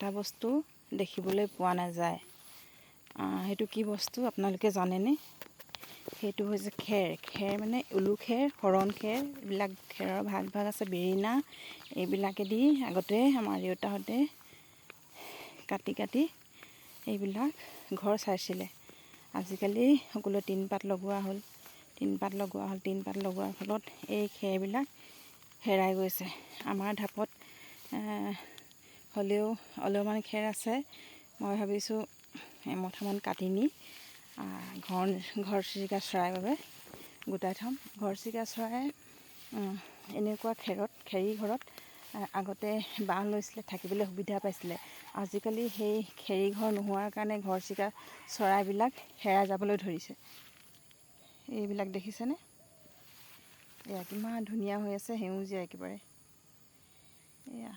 এটা বস্তু দেখিবলৈ পোৱা নাযায়। সেইটো কি বস্তু আপোনালোকে জানেনে? সেইটো হৈছে খেৰ। খেৰ মানে উলু খেৰ, শৰণ খেৰ, এইবিলাক খেৰৰ ভাগ ভাগ আছে। বেৰিনা এইবিলাকেদি আগতে আমাৰ দেউতাহঁতে কাটি কাটি এইবিলাক ঘৰ চাইছিলে। আজিকালি সকলোৱে টিনপাত লগোৱা হ'ল। টিনপাত লগোৱাৰ ফলত এই খেৰবিলাক হেৰাই গৈছে। আমাৰ ঢাপত হ'লেও অলপমান খেৰ আছে। মই ভাবিছোঁ এমুঠামান কাটি নি ঘৰচিৰিকা চৰাইৰ বাবে গোটাই থ'ম। ঘৰচিৰিকা চৰাই এনেকুৱা খেৰী ঘৰত আগতে বাঁহ লৈছিলে, থাকিবলৈ সুবিধা পাইছিলে। আজিকালি সেই খেৰী ঘৰ নোহোৱাৰ কাৰণে ঘৰচিৰিকা চৰাইবিলাক হেৰাই যাবলৈ ধৰিছে। এইবিলাক দেখিছেনে? এয়া কিমান ধুনীয়া হৈ আছে, সেউজীয়া একেবাৰে। এয়া